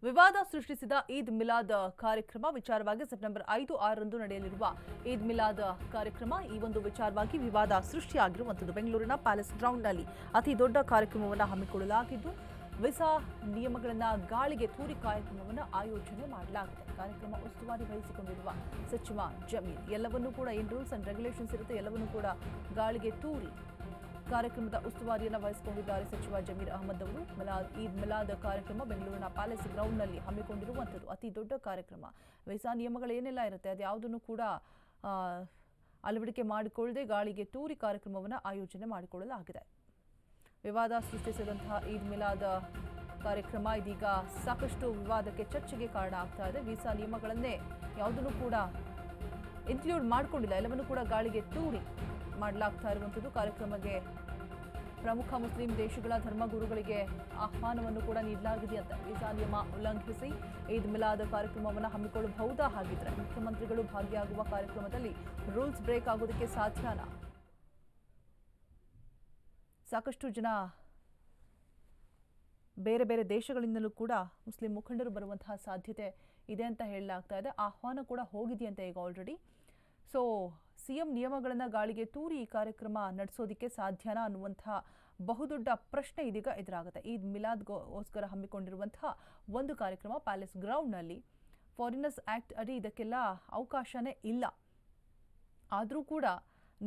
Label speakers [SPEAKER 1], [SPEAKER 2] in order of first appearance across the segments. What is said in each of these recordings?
[SPEAKER 1] ವಿವಾದ ಸೃಷ್ಟಿಸಿದ ಈದ್ ಮಿಲಾದ್ ಕಾರ್ಯಕ್ರಮ ವಿಚಾರವಾಗಿ ಸೆಪ್ಟೆಂಬರ್ 5-6ರಂದು ನಡೆಯಲಿರುವ ಈದ್ ಮಿಲಾದ್ ಕಾರ್ಯಕ್ರಮ ಈ ಒಂದು ವಿಚಾರವಾಗಿ ವಿವಾದ ಸೃಷ್ಟಿಯಾಗಿರುವಂಥದ್ದು. ಬೆಂಗಳೂರಿನ ಪ್ಯಾಲೇಸ್ ಗ್ರೌಂಡ್ನಲ್ಲಿ ಅತಿ ದೊಡ್ಡ ಕಾರ್ಯಕ್ರಮವನ್ನು ಹಮ್ಮಿಕೊಳ್ಳಲಾಗಿದ್ದು ವಿಸಾ ನಿಯಮಗಳನ್ನು ಗಾಳಿಗೆ ತೂರಿ ಕಾರ್ಯಕ್ರಮವನ್ನು ಆಯೋಜನೆ ಮಾಡಲಾಗಿದೆ. ಕಾರ್ಯಕ್ರಮ ಉಸ್ತುವಾರಿ ವಹಿಸಿಕೊಂಡಿರುವ ಸಚಿವ ಜಮೀರ್ ಎಲ್ಲವನ್ನೂ ಕೂಡ ಏನು ರೂಲ್ಸ್ ಅಂಡ್ ರೆಗ್ಯುಲೇಷನ್ಸ್ ಇರುತ್ತೆ ಎಲ್ಲವನ್ನೂ ಕೂಡ ಗಾಳಿಗೆ ತೂರಿ ಕಾರ್ಯಕ್ರಮದ ಉಸ್ತುವಾರಿಯನ್ನು ವಹಿಸಿಕೊಂಡಿದ್ದಾರೆ ಸಚಿವ ಜಮೀರ್ ಅಹಮದ್ ಅವರು. ಈದ್ ಮಿಲಾದ್ ಕಾರ್ಯಕ್ರಮ ಬೆಂಗಳೂರಿನ ಪ್ಯಾಲೇಸ್ ಗ್ರೌಂಡ್ನಲ್ಲಿ ಹಮ್ಮಿಕೊಂಡಿರುವಂಥದ್ದು ಅತಿ ದೊಡ್ಡ ಕಾರ್ಯಕ್ರಮ. ವೀಸಾ ನಿಯಮಗಳು ಏನೆಲ್ಲ ಇರುತ್ತೆ ಅದು ಯಾವುದನ್ನು ಕೂಡ ಅಳವಡಿಕೆ ಮಾಡಿಕೊಳ್ಳದೆ ಗಾಳಿಗೆ ತೂರಿ ಕಾರ್ಯಕ್ರಮವನ್ನು ಆಯೋಜನೆ ಮಾಡಿಕೊಳ್ಳಲಾಗಿದೆ. ವಿವಾದ ಸೃಷ್ಟಿಸಿದಂತಹ ಈದ್ ಮಿಲಾದ್ ಕಾರ್ಯಕ್ರಮ ಇದೀಗ ಸಾಕಷ್ಟು ವಿವಾದಕ್ಕೆ ಚರ್ಚೆಗೆ ಕಾರಣ ಆಗ್ತಾ ಇದೆ. ವೀಸಾ ನಿಯಮಗಳನ್ನೇ ಯಾವುದನ್ನು ಕೂಡ ಇನ್ಕ್ಲೂಡ್ ಮಾಡಿಕೊಂಡಿಲ್ಲ, ಎಲ್ಲವನ್ನೂ ಕೂಡ ಗಾಳಿಗೆ ತೂರಿ ಮಾಡಲಾಗ್ತಾ ಇರುವಂಥದ್ದು. ಕಾರ್ಯಕ್ರಮಕ್ಕೆ ಪ್ರಮುಖ ಮುಸ್ಲಿಂ ದೇಶಗಳ ಧರ್ಮಗುರುಗಳಿಗೆ ಆಹ್ವಾನವನ್ನು ಕೂಡ ನೀಡಲಾಗಿದೆ ಅಂತ. ವೀಸಾ ನಿಯಮ ಉಲ್ಲಂಘಿಸಿ ಈದ್ ಮಿಲಾದ್ ಕಾರ್ಯಕ್ರಮವನ್ನು ಹಮ್ಮಿಕೊಳ್ಳಬಹುದಾ? ಹಾಗಿದ್ರೆ ಮುಖ್ಯಮಂತ್ರಿಗಳು ಭಾಗಿಯಾಗುವ ಕಾರ್ಯಕ್ರಮದಲ್ಲಿ ರೂಲ್ಸ್ ಬ್ರೇಕ್ ಆಗೋದಕ್ಕೆ ಸಾಧ್ಯನಾ? ಸಾಕಷ್ಟು ಜನ ಬೇರೆ ಬೇರೆ ದೇಶಗಳಿಂದಲೂ ಕೂಡ ಮುಸ್ಲಿಂ ಮುಖಂಡರು ಬರುವಂತಹ ಸಾಧ್ಯತೆ ಇದೆ ಅಂತ ಹೇಳಲಾಗ್ತಾ ಇದೆ. ಆಹ್ವಾನ ಕೂಡ ಹೋಗಿದೆಯಂತೆ ಈಗ ಆಲ್ರೆಡಿ. ಸೊ ಸಿಎಂ ನಿಯಮಗಳನ್ನು ಗಾಳಿಗೆ ತೂರಿ ಈ ಕಾರ್ಯಕ್ರಮ ನಡೆಸೋದಕ್ಕೆ ಸಾಧ್ಯನಾ ಅನ್ನುವಂತಹ ಬಹುದೊಡ್ಡ ಪ್ರಶ್ನೆ ಇದೀಗ ಎದುರಾಗುತ್ತೆ. ಈದ್ ಮಿಲಾದ್ಗೋಸ್ಕರ ಹಮ್ಮಿಕೊಂಡಿರುವಂತಹ ಒಂದು ಕಾರ್ಯಕ್ರಮ ಪ್ಯಾಲೇಸ್ ಗ್ರೌಂಡ್ನಲ್ಲಿ ಫಾರಿನರ್ಸ್ ಆ್ಯಕ್ಟ್ ಅಡಿ ಇದಕ್ಕೆಲ್ಲ ಅವಕಾಶನೇ ಇಲ್ಲ. ಆದರೂ ಕೂಡ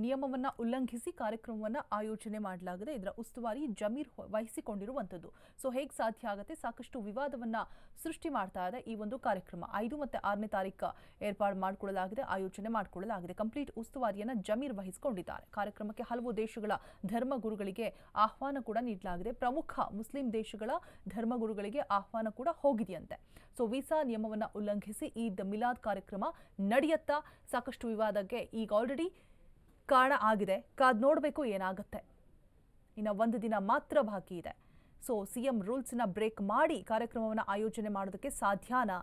[SPEAKER 1] ನಿಯಮವನ್ನು ಉಲ್ಲಂಘಿಸಿ ಕಾರ್ಯಕ್ರಮವನ್ನು ಆಯೋಜನೆ ಮಾಡಲಾಗಿದೆ. ಇದರ ಉಸ್ತುವಾರಿ ಜಮೀರ್ ವಹಿಸಿಕೊಂಡಿರುವಂಥದ್ದು. ಸೊ ಹೇಗೆ ಸಾಧ್ಯ ಆಗುತ್ತೆ? ಸಾಕಷ್ಟು ವಿವಾದವನ್ನು ಸೃಷ್ಟಿ ಮಾಡ್ತಾ ಇದೆ ಈ ಒಂದು ಕಾರ್ಯಕ್ರಮ. 5 ಮತ್ತು 6ನೇ ತಾರೀಕು ಏರ್ಪಾಡು ಮಾಡಿಕೊಳ್ಳಲಾಗಿದೆ, ಆಯೋಜನೆ ಮಾಡಿಕೊಳ್ಳಲಾಗಿದೆ. ಕಂಪ್ಲೀಟ್ ಉಸ್ತುವಾರಿಯನ್ನು ಜಮೀರ್ ವಹಿಸಿಕೊಂಡಿದ್ದಾರೆ. ಕಾರ್ಯಕ್ರಮಕ್ಕೆ ಹಲವು ದೇಶಗಳ ಧರ್ಮಗುರುಗಳಿಗೆ ಆಹ್ವಾನ ಕೂಡ ನೀಡಲಾಗಿದೆ. ಪ್ರಮುಖ ಮುಸ್ಲಿಂ ದೇಶಗಳ ಧರ್ಮಗುರುಗಳಿಗೆ ಆಹ್ವಾನ ಕೂಡ ಹೋಗಿದೆಯಂತೆ. ಸೊ ವೀಸಾ ನಿಯಮವನ್ನು ಉಲ್ಲಂಘಿಸಿ ಈದ್ ಮಿಲಾದ್ ಕಾರ್ಯಕ್ರಮ ನಡೆಯುತ್ತಾ? ಸಾಕಷ್ಟು ವಿವಾದಕ್ಕೆ ಈಗ ಆಲ್ರೆಡಿ ಕಾರಣ ಆಗಿದೆ. ಕಾದ್ ನೋಡಬೇಕು ಏನಾಗುತ್ತೆ. ಇನ್ನು ಒಂದು ದಿನ ಮಾತ್ರ ಬಾಕಿ ಇದೆ. ಸೊ ಸಿಎಂ ರೂಲ್ಸ್ನ ಬ್ರೇಕ್ ಮಾಡಿ ಕಾರ್ಯಕ್ರಮವನ್ನು ಆಯೋಜನೆ ಮಾಡೋದಕ್ಕೆ ಸಾಧ್ಯನಾ?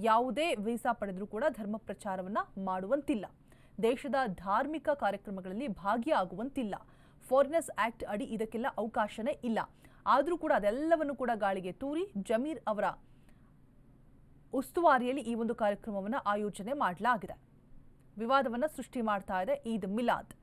[SPEAKER 1] ಯಾವುದೇ ವೀಸಾ ಪಡೆದರೂ ಕೂಡ ಧರ್ಮ ಪ್ರಚಾರವನ್ನು ಮಾಡುವಂತಿಲ್ಲ, ದೇಶದ ಧಾರ್ಮಿಕ ಕಾರ್ಯಕ್ರಮಗಳಲ್ಲಿ ಭಾಗಿಯಾಗುವಂತಿಲ್ಲ. ಫಾರಿನರ್ಸ್ ಆ್ಯಕ್ಟ್ ಅಡಿ ಇದಕ್ಕೆಲ್ಲ ಅವಕಾಶನೇ ಇಲ್ಲ. ಆದರೂ ಕೂಡ ಅದೆಲ್ಲವನ್ನು ಕೂಡ ಗಾಳಿಗೆ ತೂರಿ ಜಮೀರ್ ಅವರ ಉಸ್ತುವಾರಿಯಲ್ಲಿ ಈ ಒಂದು ಕಾರ್ಯಕ್ರಮವನ್ನು ಆಯೋಜನೆ ಮಾಡಲಾಗಿದೆ. ವಿವಾದವನ್ನು ಸೃಷ್ಟಿ ಮಾಡ್ತಾ ಇದೆ ಈದ್ ಮಿಲಾದ್.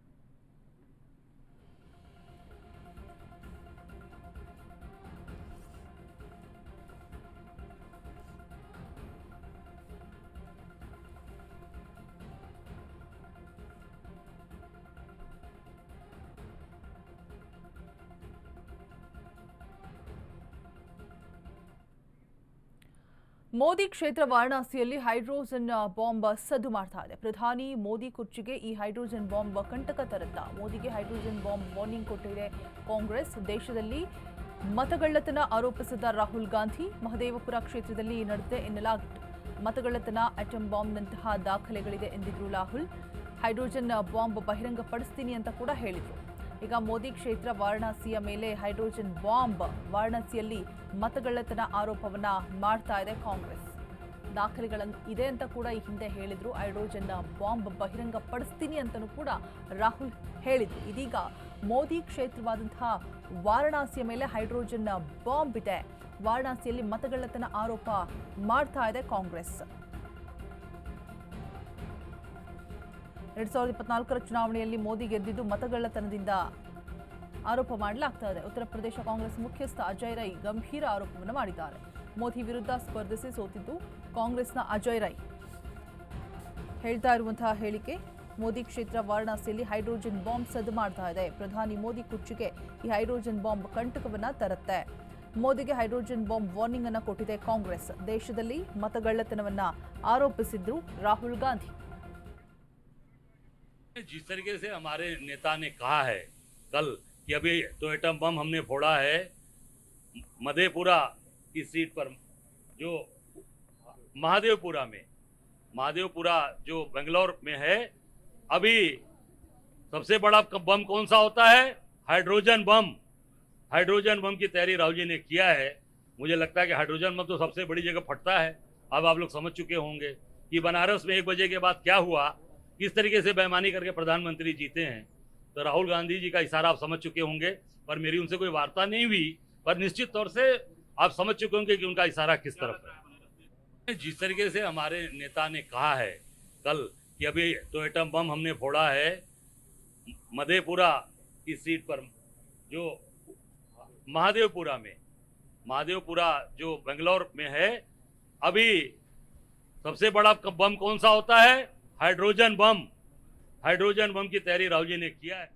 [SPEAKER 1] ಮೋದಿ ಕ್ಷೇತ್ರ ವಾರಣಾಸಿಯಲ್ಲಿ ಹೈಡ್ರೋಜನ್ ಬಾಂಬ್ ಸದ್ದು ಮಾಡ್ತಾ ಇದೆ. ಪ್ರಧಾನಿ ಮೋದಿ ಕುರ್ಚಿಗೆ ಈ ಹೈಡ್ರೋಜನ್ ಬಾಂಬ್ ಕಂಟಕ ತರುತ್ತಾ? ಮೋದಿಗೆ ಹೈಡ್ರೋಜನ್ ಬಾಂಬ್ ವಾರ್ನಿಂಗ್ ಕೊಟ್ಟಿದೆ ಕಾಂಗ್ರೆಸ್. ದೇಶದಲ್ಲಿ ಮತಗಳ್ಳತನ ಆರೋಪಿಸಿದ ರಾಹುಲ್ ಗಾಂಧಿ ಮಹದೇವಪುರ ಕ್ಷೇತ್ರದಲ್ಲಿ ನಡೆದಿದೆ ಎನ್ನಲಾಗಿತ್ತು. ಮತಗಳ್ಳತನ, ಅಟಮ್ ಬಾಂಬ್ನಂತಹ ದಾಖಲೆಗಳಿದೆ ಎಂದಿದ್ರು ರಾಹುಲ್. ಹೈಡ್ರೋಜನ್ ಬಾಂಬ್ ಬಹಿರಂಗಪಡಿಸ್ತೀನಿ ಅಂತ ಕೂಡ ಹೇಳಿದರು. ಈಗ ಮೋದಿ ಕ್ಷೇತ್ರ ವಾರಣಾಸಿಯ ಮೇಲೆ ಹೈಡ್ರೋಜನ್ ಬಾಂಬ್, ವಾರಣಾಸಿಯಲ್ಲಿ ಮತಗಳ್ಳತನ ಆರೋಪವನ್ನ ಮಾಡ್ತಾ ಇದೆ ಕಾಂಗ್ರೆಸ್. ದಾಖಲೆಗಳನ್ನು ಇದೆ ಅಂತ ಕೂಡ ಈ ಹಿಂದೆ ಹೇಳಿದ್ರು. ಹೈಡ್ರೋಜನ್ ಬಾಂಬ್ ಬಹಿರಂಗಪಡಿಸ್ತೀನಿ ಅಂತಲೂ ಕೂಡ ರಾಹುಲ್ ಹೇಳಿದ್ರು. ಇದೀಗ ಮೋದಿ ಕ್ಷೇತ್ರವಾದಂತಹ ವಾರಣಾಸಿಯ ಮೇಲೆ ಹೈಡ್ರೋಜನ್ ಬಾಂಬ್ ಇದೆ, ವಾರಣಾಸಿಯಲ್ಲಿ ಮತಗಳ್ಳತನ ಆರೋಪ ಮಾಡ್ತಾ ಇದೆ ಕಾಂಗ್ರೆಸ್. 2024ರ ಚುನಾವಣೆಯಲ್ಲಿ ಮೋದಿ ಗೆದ್ದಿದ್ದು ಮತಗಳ್ಳತನದಿಂದ ಆರೋಪ ಮಾಡಲಾಗ್ತಾ ಇದೆ. ಉತ್ತರ ಪ್ರದೇಶ ಕಾಂಗ್ರೆಸ್ ಮುಖ್ಯಸ್ಥ ಅಜಯ್ ರೈ ಗಂಭೀರ ಆರೋಪವನ್ನು ಮಾಡಿದ್ದಾರೆ. ಮೋದಿ ವಿರುದ್ಧ ಸ್ಪರ್ಧಿಸಿ ಸೋತಿದ್ದು ಕಾಂಗ್ರೆಸ್ನ ಅಜಯ್ ರೈ ಹೇಳ್ತಾ ಇರುವಂತಹ ಹೇಳಿಕೆ. ಮೋದಿ ಕ್ಷೇತ್ರ ವಾರಣಾಸಿಯಲ್ಲಿ ಹೈಡ್ರೋಜನ್ ಬಾಂಬ್ ಸದ್ದು ಮಾಡ್ತಾ ಇದೆ. ಪ್ರಧಾನಿ ಮೋದಿ ಕುರ್ಚಿಗೆ ಈ ಹೈಡ್ರೋಜನ್ ಬಾಂಬ್ ಕಂಟಕವನ್ನ ತರುತ್ತೆ. ಮೋದಿಗೆ ಹೈಡ್ರೋಜನ್ ಬಾಂಬ್ ವಾರ್ನಿಂಗ್ ಅನ್ನು ಕೊಟ್ಟಿದೆ ಕಾಂಗ್ರೆಸ್. ದೇಶದಲ್ಲಿ ಮತಗಳ್ಳತನವನ್ನ ಆರೋಪಿಸಿದ್ರು ರಾಹುಲ್ ಗಾಂಧಿ.
[SPEAKER 2] जिस तरीके से हमारे नेता ने कहा है कल कि अभी तो एटम बम हमने फोड़ा है मधेपुरा की सीट पर, जो महादेवपुरा जो बेंगलोर में है, अभी सबसे बड़ा बम कौन सा होता है? Hydrogen bomb. हाइड्रोजन बम की तैयारी राहुल जी ने किया है। मुझे लगता है कि हाइड्रोजन बम तो सबसे बड़ी जगह फटता है। अब आप लोग समझ चुके होंगे कि बनारस में 1 बजे के बाद क्या हुआ, किस तरीके से बेईमानी करके प्रधानमंत्री जीते हैं। तो राहुल गांधी जी का इशारा आप समझ चुके होंगे, पर मेरी उनसे कोई वार्ता नहीं हुई, पर निश्चित तौर से आप समझ चुके होंगे कि उनका इशारा किस तरफ है। जिस तरीके से हमारे नेता ने कहा है कल कि अभी तो एटम बम हमने फोड़ा है मधेपुरा की सीट पर, जो महादेवपुरा जो बेंगलोर में है, अभी सबसे बड़ा बम कौन सा होता है? हाइड्रोजन बम की तैयारी राहुल जी ने किया है।